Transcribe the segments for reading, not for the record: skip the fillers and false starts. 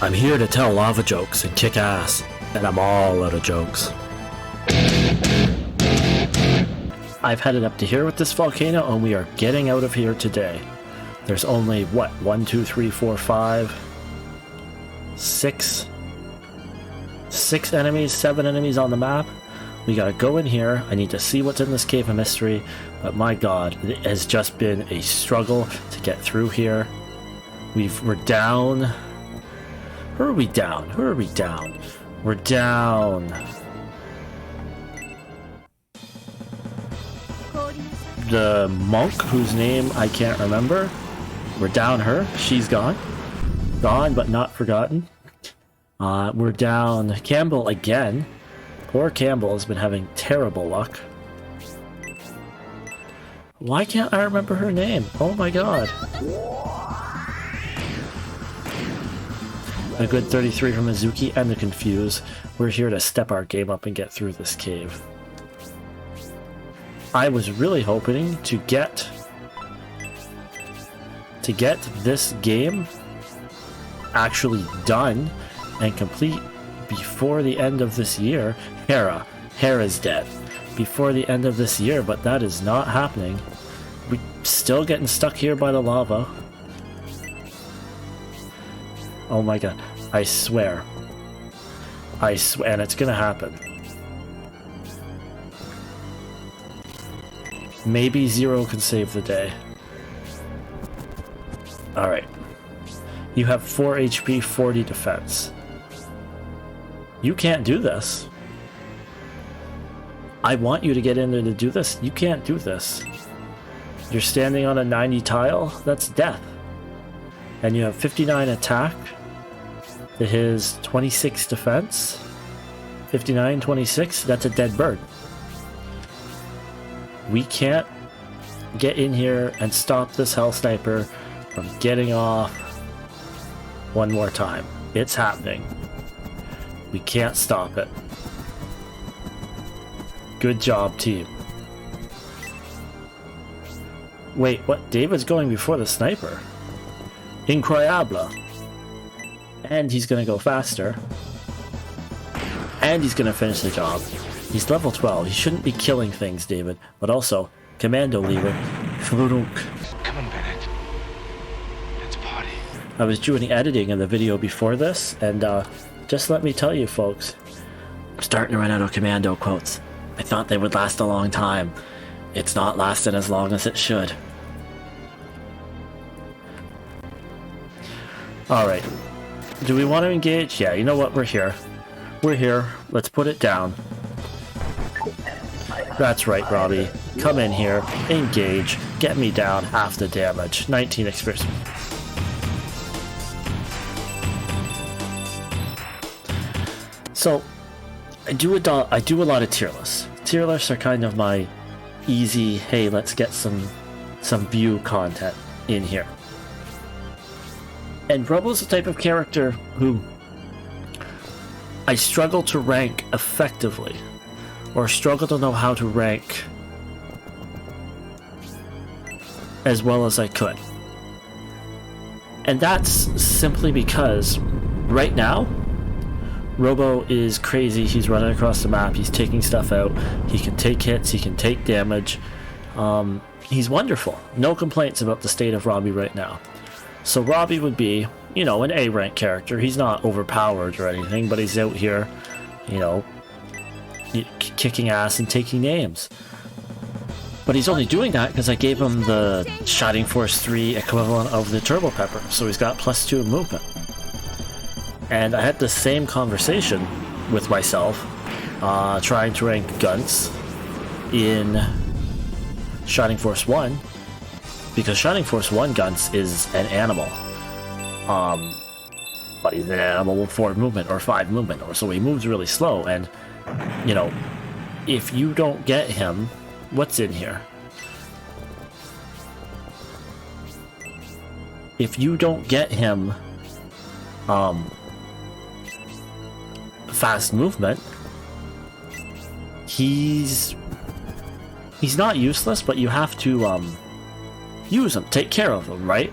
I'm here to tell lava jokes and kick ass, and I'm all out of jokes. I've headed up to here with this volcano, and we are getting out of here today. There's only, what, 1, 2, 3, 4, 5, 6 enemies, 7 enemies on the map. We gotta go in here. I need to see what's in this cave of mystery, but my god, it has just been a struggle to get through here. We're down. Who are we down? Who are we down? We're down. The monk whose name I can't remember. We're down her. She's gone. Gone but not forgotten. We're down Campbell again. Poor Campbell has been having terrible luck. Why can't I remember her name? Oh my god. A good 33 from Mizuki and the Confuse. We're here to step our game up and get through this cave. I was really hoping to get this game actually done and complete before the end of this year. Hera's dead. Before the end of this year, but that is not happening. We're still getting stuck here by the lava. Oh my god. I swear. And it's gonna happen. Maybe Zero can save the day. Alright. You have 4 HP, 40 defense. You can't do this. I want you to get in there to do this. You can't do this. You're standing on a 90 tile. That's death. And you have 59 attack. To his 26 defense. 59, 26. That's a dead bird. We can't get in here and stop this Hell Sniper from getting off one more time. It's happening. We can't stop it. Good job, team. Wait, what? David's going before the sniper? Incroyable. And he's gonna go faster. And he's gonna finish the job. He's level 12. He shouldn't be killing things, David. But also, commando lever. Come on, Bennett. Let's party. I was doing editing in the video before this, and just let me tell you folks, I'm starting to run out of commando quotes. I thought they would last a long time. It's not lasting as long as it should. Alright. Do we want to engage? Yeah, you know what? We're here. We're here. Let's put it down. That's right, Robbie. Come in here. Engage. Get me down half the damage. 19 experience. So, I do a lot of tier lists. Tier lists are kind of my easy, hey, let's get some view content in here. And Robo's the type of character who I struggle to rank effectively, or struggle to know how to rank as well as I could. And that's simply because right now, Robo is crazy. He's running across the map. He's taking stuff out. He can take hits. He can take damage. He's wonderful. No complaints about the state of Robbie right now. So Robbie would be, you know, an A-rank character. He's not overpowered or anything, but he's out here, you know, kicking ass and taking names. But he's only doing that because I gave him the Shining Force 3 equivalent of the Turbo Pepper, so he's got +2 movement. And I had the same conversation with myself, trying to rank Gunts in Shining Force 1, because Shining Force 1 Gunts is an animal. But he's an animal with 4 movement or 5 movement, or so he moves really slow, and, you know, if you don't get him, what's in here? If you don't get him, fast movement, he's not useless, but you have to use him, take care of him, right?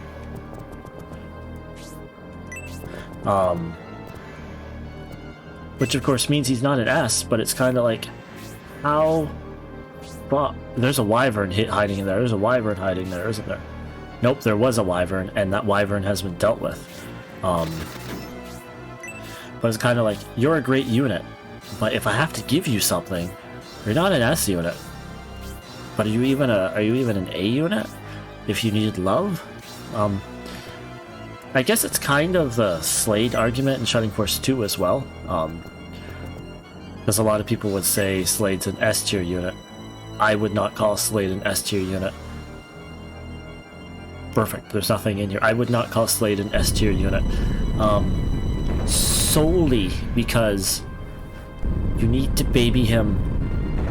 Which of course means he's not an S, but it's kind of like, how... Well, there's a wyvern hiding in there. There's a wyvern hiding there, isn't there? Nope, there was a wyvern, and that wyvern has been dealt with. But it's kind of like, you're a great unit, but if I have to give you something, you're not an S unit. But are you even an A unit? If you needed love? I guess it's kind of the Slade argument in Shining Force 2 as well. Because a lot of people would say Slade's an S tier unit. I would not call Slade an S tier unit. Perfect, there's nothing in here. I would not call Slade an S tier unit. Solely because you need to baby him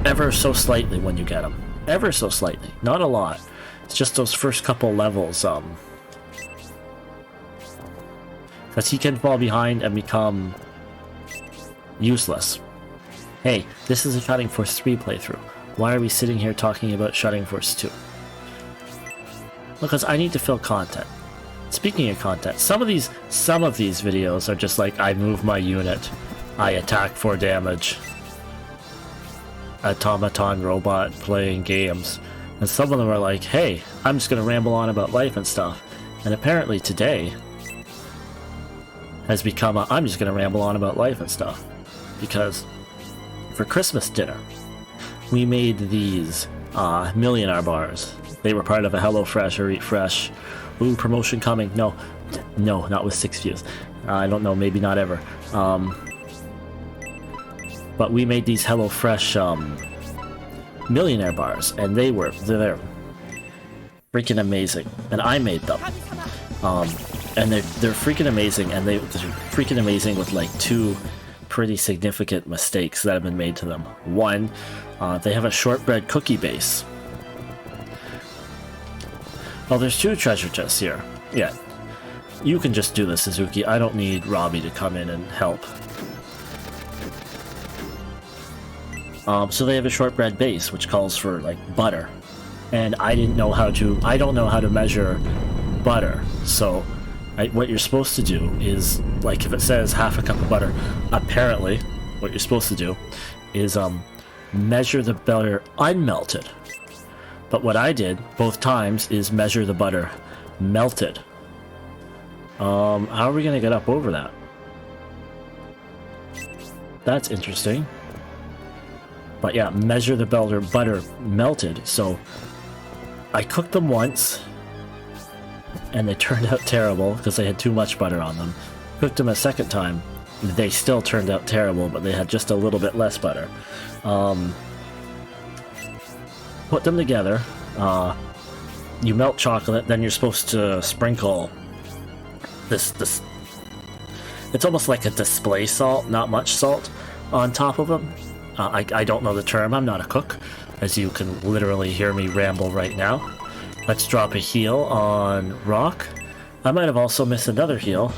ever so slightly when you get him. Ever so slightly, not a lot. It's just those first couple levels, because he can fall behind and become useless. Hey, this is a Shining Force 3 playthrough. Why are we sitting here talking about Shining Force 2? Because I need to fill content. Speaking of content, some of these videos are just like, I move my unit, I attack for damage, automaton robot playing games, and some of them are like, hey, I'm just gonna ramble on about life and stuff. And apparently today has become a, I'm just gonna ramble on about life and stuff, because for Christmas dinner we made these millionaire bars. They were part of a HelloFresh or Eat Fresh. Ooh, promotion coming. No, not with 6 views. I don't know, maybe not ever. But we made these HelloFresh millionaire bars, and they're freaking amazing. And I made them. And they're freaking amazing, and they're freaking amazing with like 2 pretty significant mistakes that have been made to them. One, they have a shortbread cookie base. Well, there's 2 treasure chests here. Yeah, you can just do this, Suzuki. I don't need Robbie to come in and help. So they have a shortbread base, which calls for like butter, and I don't know how to measure butter. So what you're supposed to do is, like, if it says half a cup of butter, apparently what you're supposed to do is measure the butter unmelted. But what I did both times is measure the butter melted. How are we gonna get up over that? That's interesting. But yeah, measure the butter melted. So I cooked them once, and they turned out terrible because they had too much butter on them. Cooked them a second time, they still turned out terrible, but they had just a little bit less butter. Put them together. You melt chocolate, then you're supposed to sprinkle this. It's almost like a display salt, not much salt, on top of them. I don't know the term. I'm not a cook, as you can literally hear me ramble right now. Let's drop a heal on Rock. I might have also missed another heal.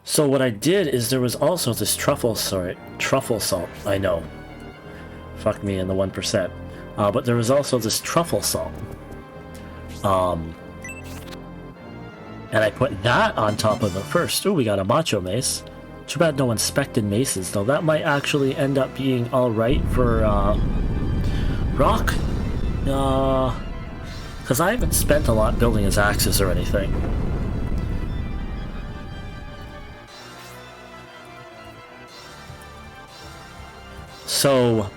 So what I did is there was also this truffle salt. I know. Fuck me in the 1%. But there was also this truffle salt. And I put that on top of the first. Ooh, we got a macho mace. Too bad no inspected maces, though. That might actually end up being alright for, Rock. Because I haven't spent a lot building his axes or anything. So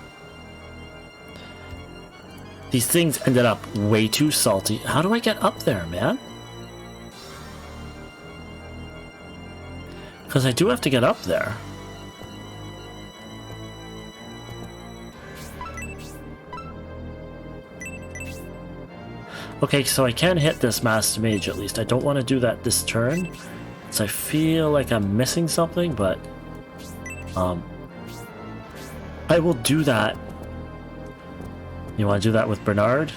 these things ended up way too salty. How do I get up there, man? Because I do have to get up there. Okay, so I can hit this Master Mage at least. I don't want to do that this turn, so I feel like I'm missing something, but I will do that. You want to do that with Bernard?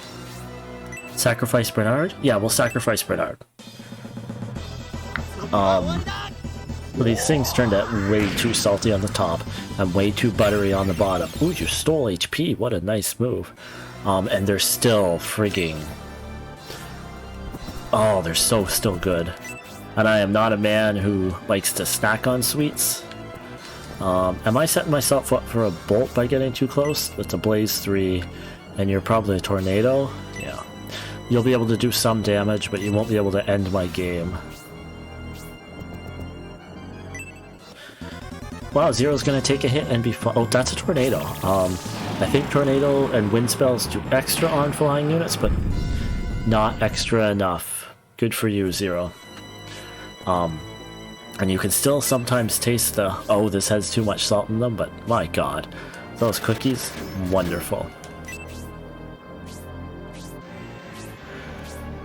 Sacrifice Bernard? Yeah, we'll sacrifice Bernard. Well, these things turned out way too salty on the top and way too buttery on the bottom. Ooh, you stole HP. What a nice move. And they're still frigging Oh, they're so still good. And I am not a man who likes to snack on sweets. Am I setting myself up for a bolt by getting too close? It's a Blaze 3, and you're probably a Tornado? Yeah. You'll be able to do some damage, but you won't be able to end my game. Wow, Zero's gonna take a hit and be fine. Oh, that's a Tornado. I think Tornado and Wind Spells do extra on flying units, but not extra enough. Good for you, Zero. And you can still sometimes taste the, oh, this has too much salt in them, but my god. Those cookies, wonderful.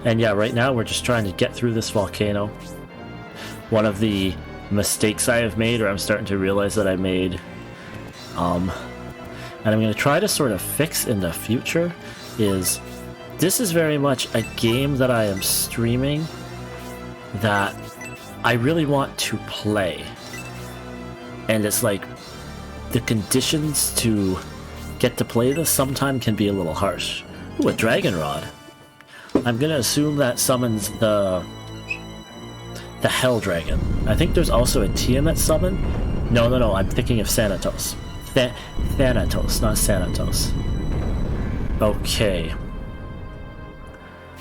And yeah, right now we're just trying to get through this volcano. One of the mistakes I have made, or I'm starting to realize that I made, and I'm going to try to sort of fix in the future, is this is very much a game that I am streaming that I really want to play. And it's like, the conditions to get to play this sometimes can be a little harsh. Ooh, a Dragon Rod. I'm gonna assume that summons the Hell Dragon. I think there's also a Tiamat summon. No, I'm thinking of Thanatos. Thanatos, not Sanatos. Okay.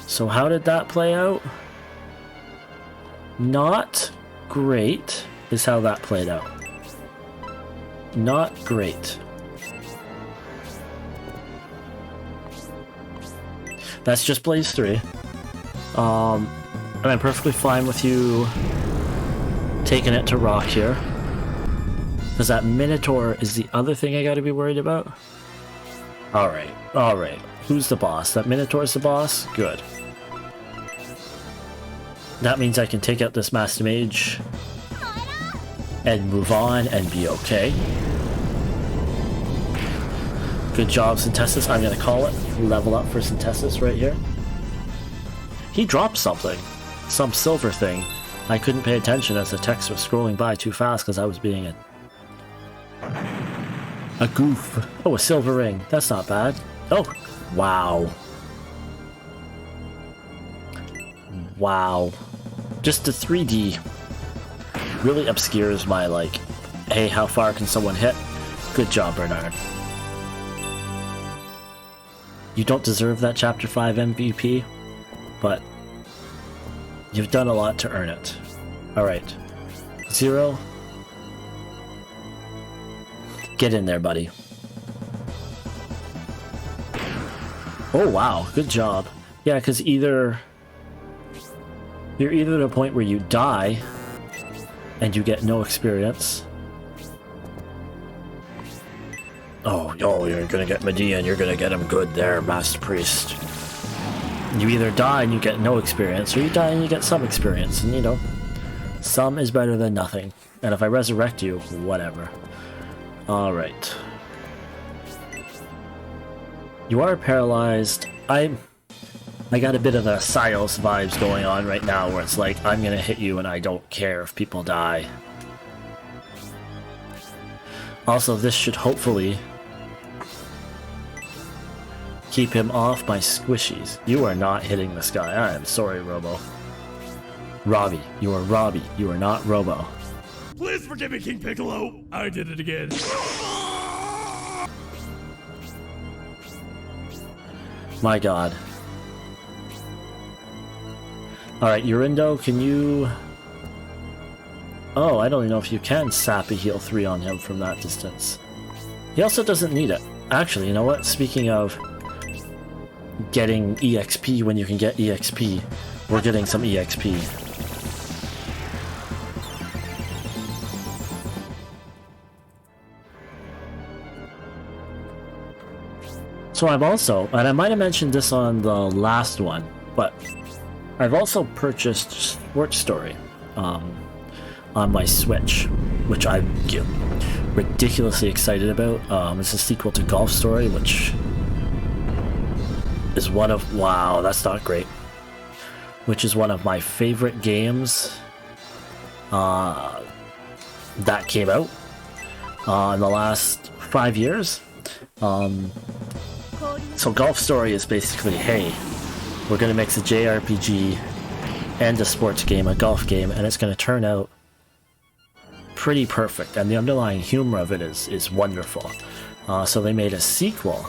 So how did that play out? Not great is how that played out. Not great. That's just Blaze 3. And I'm perfectly fine with you taking it to rock here. Because that Minotaur is the other thing I gotta be worried about. Alright. Who's the boss? That Minotaur's the boss? Good. That means I can take out this Master Mage and move on and be okay. Good job, Synthesis. I'm gonna call it. Level up for Synthesis right here. He dropped something. Some silver thing. I couldn't pay attention as the text was scrolling by too fast because I was being a goof. Oh, a silver ring. That's not bad. Oh, wow. Wow. Just the 3D really obscures my, like, hey, how far can someone hit? Good job, Bernard. You don't deserve that Chapter 5 MVP, but you've done a lot to earn it. Alright. Zero. Get in there, buddy. Oh, wow. Good job. Yeah, because you're either at a point where you die and you get no experience. Oh, you're gonna get Medea and you're gonna get him good there, Master Priest. You either die and you get no experience, or you die and you get some experience, and you know, some is better than nothing. And if I resurrect you, whatever. Alright. You are paralyzed. I got a bit of a Sios vibes going on right now, where it's like, I'm gonna hit you and I don't care if people die. Also, this should hopefully keep him off my squishies. You are not hitting this guy. I am sorry, Robo. Robbie. You are Robbie. You are not Robo. Please forgive me, King Piccolo. I did it again. My god. Alright, Yurindo, can you... Oh, I don't even know if you can sap a heal 3 on him from that distance. He also doesn't need it. Actually, you know what? Speaking of getting EXP when you can get EXP, we're getting some EXP. So I've also, and I might have mentioned this on the last one, but I've also purchased Sports Story on my Switch, which I'm ridiculously excited about. It's a sequel to Golf Story, which is one of, wow, that's not great, which is one of my favorite games that came out in the last 5 years. So Golf Story is basically, hey, we're gonna mix a JRPG and a sports game, a golf game, and it's going to turn out pretty perfect. And the underlying humor of it is wonderful. So they made a sequel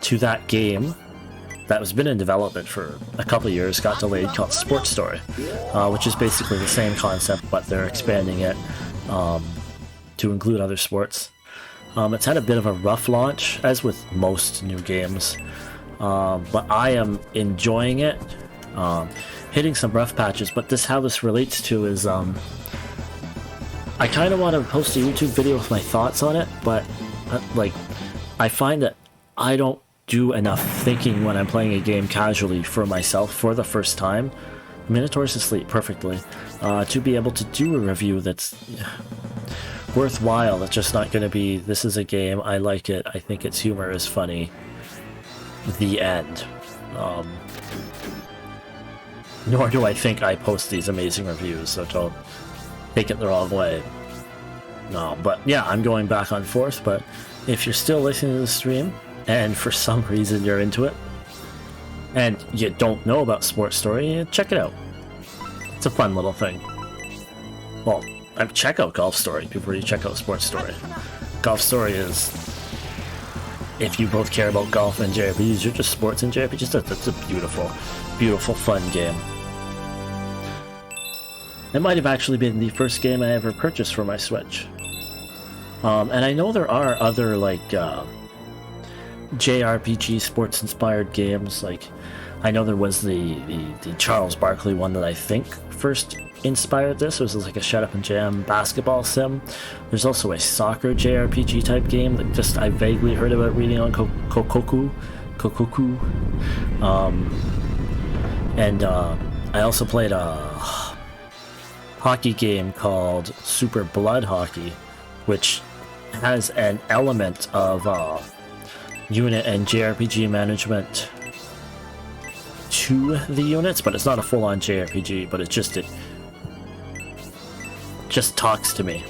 to that game that has been in development for a couple of years, got delayed, called Sports Story, which is basically the same concept, but they're expanding it to include other sports. It's had a bit of a rough launch, as with most new games, but I am enjoying it, hitting some rough patches, but how this relates to is, I kind of want to post a YouTube video with my thoughts on it, but, I find that I don't do enough thinking when I'm playing a game casually for myself for the first time. Minotaur's asleep perfectly. To be able to do a review that's worthwhile, it's just not going to be, this is a game, I like it, I think its humor is funny, the end. Nor do I think I post these amazing reviews, so don't take it the wrong way. No, but yeah, I'm going back and forth, but if you're still listening to the stream, and for some reason you're into it, and you don't know about Sports Story, check it out. It's a fun little thing. Well, check out Golf Story before you check out Sports Story. Golf Story is, if you both care about golf and JRPGs, you're just sports and JRPGs, that's a beautiful, beautiful fun game. It might have actually been the first game I ever purchased for my Switch. And I know there are other, JRPG sports-inspired games, I know there was the Charles Barkley one that I think first inspired this. It was like a shut up and jam basketball sim. There's also a soccer JRPG type game that I vaguely heard about reading on Kokoku. And I also played a hockey game called Super Blood Hockey, which has an element of unit and JRPG management to the units, but it's not a full-on JRPG, but it just talks to me.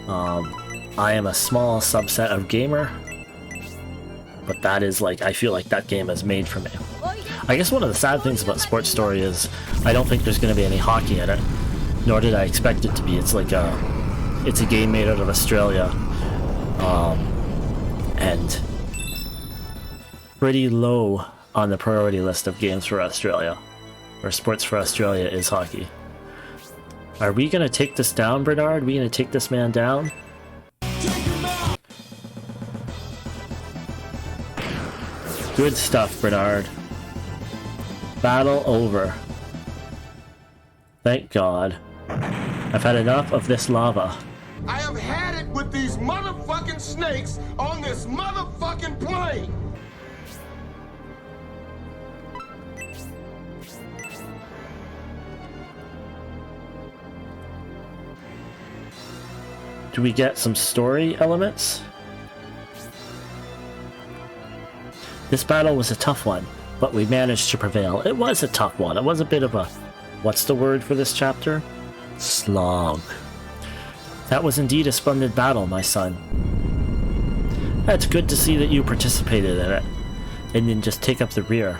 I am a small subset of gamer, but that is I feel like that game is made for me. I guess one of the sad things about Sports Story is I don't think there's going to be any hockey in it, nor did I expect it to be. It's it's a game made out of Australia, and pretty low on the priority list of games for Australia, or sports for Australia is hockey. Are we gonna take this down, Bernard? Are we gonna take this man down? Good stuff, Bernard. Battle over. Thank God. I've had enough of this lava. I have had it with these motherfucking snakes on this motherfucking plane! Do we get some story elements? This battle was a tough one, but we managed to prevail. It was a tough one. It was a bit of a... what's the word for this chapter? Slog. That was indeed a splendid battle, my son. It's good to see that you participated in it, and didn't just take up the rear.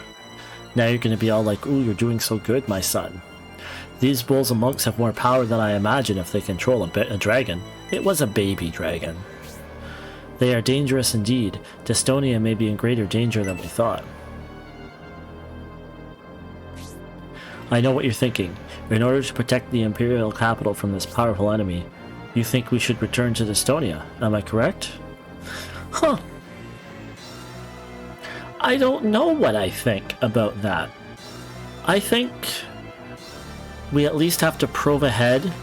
Now you're going to be all like, ooh, you're doing so good, my son. These bulls and monks have more power than I imagine if they control a dragon. It was a baby dragon. They are dangerous indeed. Dystonia may be in greater danger than we thought. I know what you're thinking. In order to protect the Imperial capital from this powerful enemy, you think we should return to Dystonia. Am I correct? Huh. I don't know what I think about that. I think we at least have to probe ahead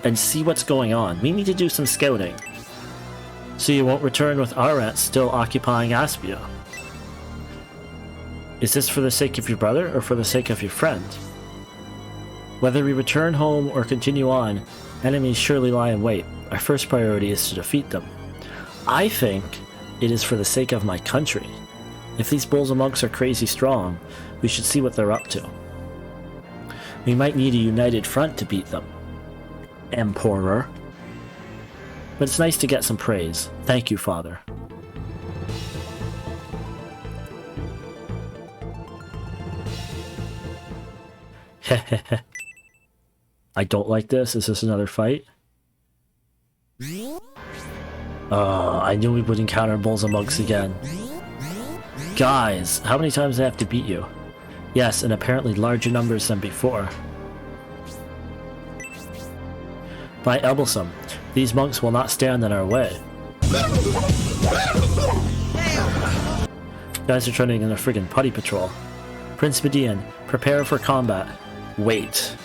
and see what's going on. We need to do some scouting. So you won't return with Arat still occupying Aspia. Is this for the sake of your brother or for the sake of your friend? Whether we return home or continue on, enemies surely lie in wait. Our first priority is to defeat them. I think it is for the sake of my country. If these bulls and monks are crazy strong, we should see what they're up to. We might need a united front to beat them, Emperor. But it's nice to get some praise. Thank you, Father. I don't like this. Is this another fight? I knew we would encounter bulls and monks again. Guys, how many times do I have to beat you? Yes, in apparently larger numbers than before. By Ebelsum, these monks will not stand in our way. Guys are turning in a friggin' putty patrol. Prince Median, prepare for combat. Wait.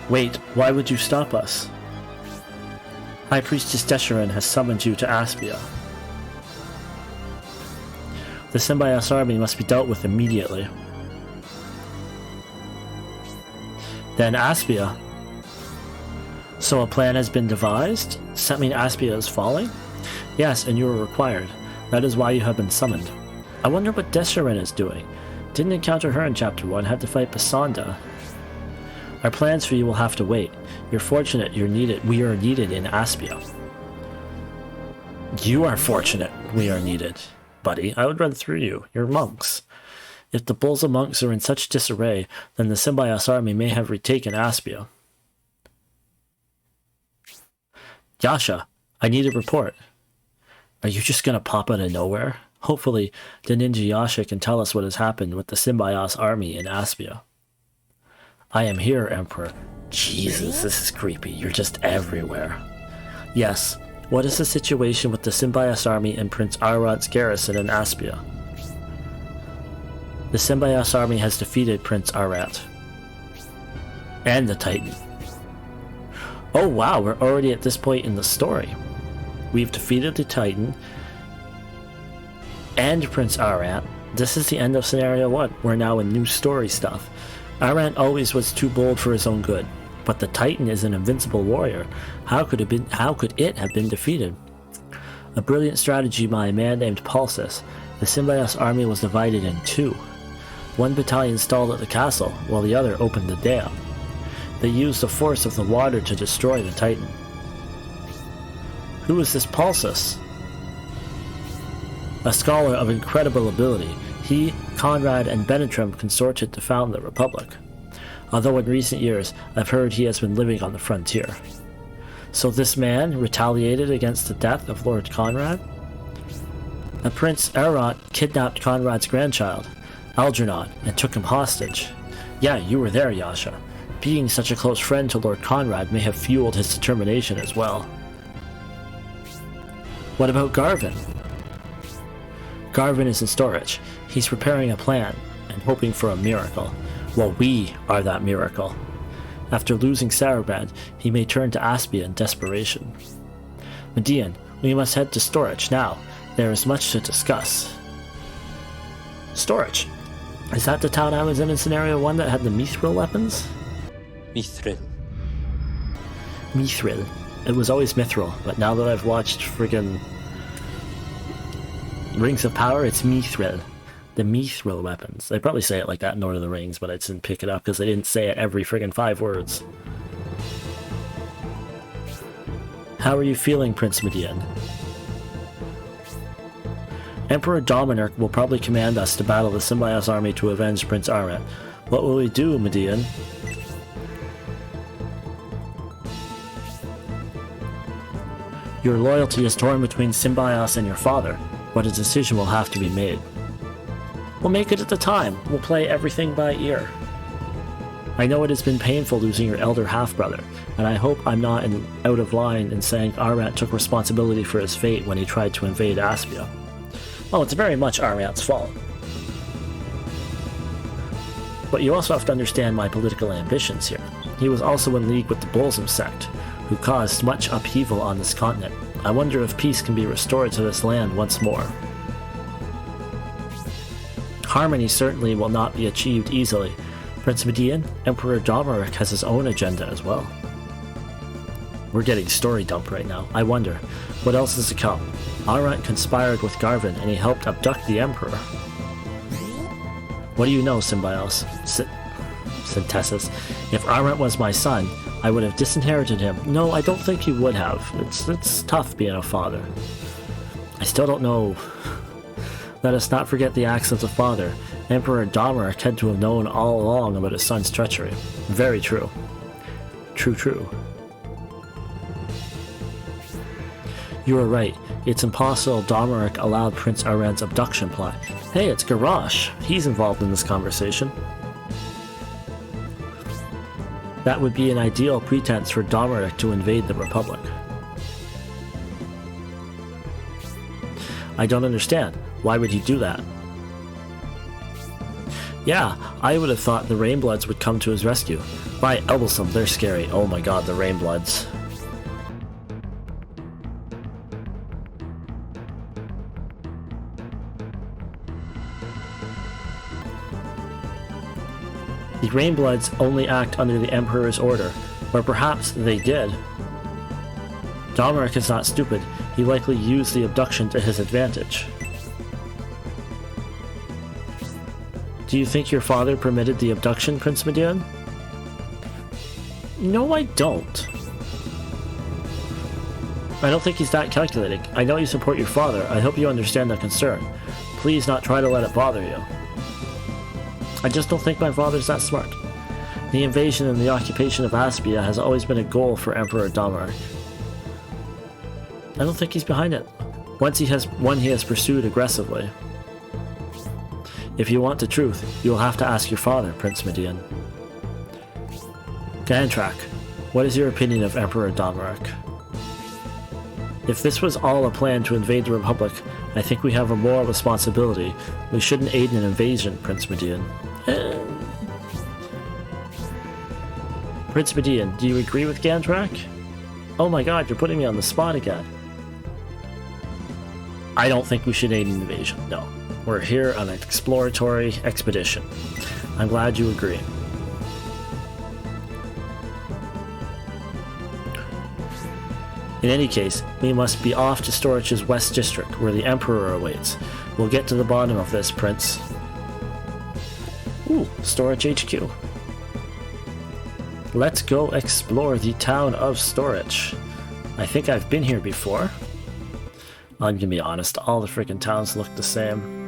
Wait, why would you stop us? High Priestess Desharin has summoned you to Aspia. The Symbiote army must be dealt with immediately. Then Aspia. So a plan has been devised? Does that mean Aspia is falling? Yes, and you are required. That is why you have been summoned. I wonder what Desharin is doing. Didn't encounter her in Chapter 1, had to fight Basanda. Our plans for you will have to wait. You're fortunate we are needed in Aspia. You are fortunate we are needed, buddy. I would run through you. You're monks. If the bulls and monks are in such disarray, then the Symbiote army may have retaken Aspia. Yasha, I need a report. Are you just gonna pop out of nowhere? Hopefully, the Ninja Yasha can tell us what has happened with the Symbiote army in Aspia. I am here, Emperor. Jesus, this is creepy. You're just everywhere. Yes, what is the situation with the Symbiote army and Prince Arat's garrison in Aspia? The Symbiote army has defeated Prince Arat. And the Titan. Oh wow, we're already at this point in the story. We've defeated the Titan and Prince Arat. This is the end of Scenario 1. We're now in new story stuff. Arat always was too bold for his own good, but the Titan is an invincible warrior. How could it have been defeated? A brilliant strategy by a man named Pulsus. The Symbiote army was divided in two. One battalion stalled at the castle, while the other opened the dam. They used the force of the water to destroy the Titan. Who is this Pulsus? A scholar of incredible ability. He, Conrad, and Benetrim consorted to found the Republic. Although in recent years, I've heard he has been living on the frontier. So this man retaliated against the death of Lord Conrad? A Prince Arat kidnapped Conrad's grandchild, Algernon, and took him hostage. Yeah, you were there, Yasha. Being such a close friend to Lord Conrad may have fueled his determination as well. What about Garvin? Garvin is in storage. He's preparing a plan and hoping for a miracle. Well, we are that miracle. After losing Saraband, he may turn to Aspia in desperation. Median, we must head to storage now. There is much to discuss. Storage? Is that the town I was in Scenario 1 that had the Mithril weapons? Mithril. Mithril. It was always Mithril, but now that I've watched friggin' Rings of Power, it's Mithril. The Mithril weapons. They probably say it like that in Lord of the Rings, but I didn't pick it up because they didn't say it every friggin' 5 words. How are you feeling, Prince Median? Emperor Dominic will probably command us to battle the Symbiote army to avenge Prince Arat. What will we do, Median? Your loyalty is torn between Symbiote and your father, but a decision will have to be made. We'll make it at the time. We'll play everything by ear. I know it has been painful losing your elder half-brother, and I hope I'm not out of line in saying Arat took responsibility for his fate when he tried to invade Aspia. Well, it's very much Arat's fault. But you also have to understand my political ambitions here. He was also in league with the Bolsum sect, who caused much upheaval on this continent. I wonder if peace can be restored to this land once more. Harmony certainly will not be achieved easily. Prince Median, Emperor Domeric has his own agenda as well. We're getting story dump right now. I wonder, what else is to come? Arat conspired with Garvin and he helped abduct the Emperor. What do you know, Symbiote? Synthesis. If Arat was my son, I would have disinherited him. No, I don't think you would have. It's tough being a father. I still don't know Let us not forget the acts of the father. Emperor Domeric had to have known all along about his son's treachery. Very true. True. You are right. It's impossible Domeric allowed Prince Aran's abduction plot. Hey, it's Garrosh. He's involved in this conversation. That would be an ideal pretense for Domeric to invade the Republic. I don't understand. Why would he do that? Yeah, I would have thought the Rainbloods would come to his rescue. By Elbelsum, they're scary. Oh my god, the Rainbloods. The Rainbloods only act under the Emperor's order, or perhaps they did. Domeric is not stupid. He likely used the abduction to his advantage. Do you think your father permitted the abduction, Prince Median? No, I don't. I don't think he's that calculating. I know you support your father. I hope you understand the concern. Please not try to let it bother you. I just don't think my father's that smart. The invasion and the occupation of Aspia has always been a goal for Emperor Domeric. I don't think he's behind it. One he has pursued aggressively. If you want the truth, you will have to ask your father, Prince Median. Gantrak, what is your opinion of Emperor Domeric? If this was all a plan to invade the Republic, I think we have a moral responsibility. We shouldn't aid in an invasion, Prince Median. Prince Median, do you agree with Gantrak? Oh my god, you're putting me on the spot again. I don't think we should aid an invasion, no. We're here on an exploratory expedition. I'm glad you agree. In any case, we must be off to Storich's West District, where the Emperor awaits. We'll get to the bottom of this, Prince. Ooh, Storich HQ. Let's go explore the town of Storich. I think I've been here before. I'm gonna be honest, all the freaking towns look the same.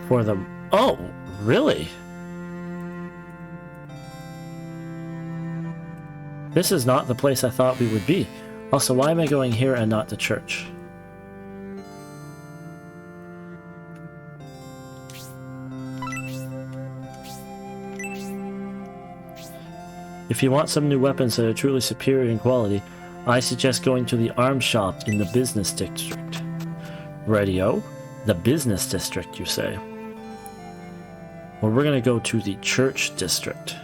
For them. Oh, really? This is not the place I thought we would be. Also, why am I going here and not the church? If you want some new weapons that are truly superior in quality, I suggest going to the arms shop in the business district. Radio? The business district, you say? Well, we're gonna go to the church district.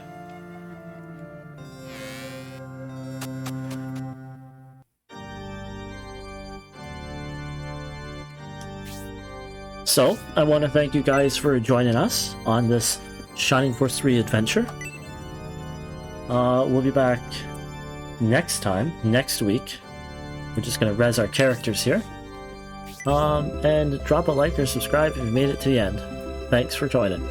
So, I want to thank you guys for joining us on this Shining Force 3 adventure. We'll be back next week. We're just going to res our characters here. And drop a like or subscribe if you made it to the end. Thanks for joining.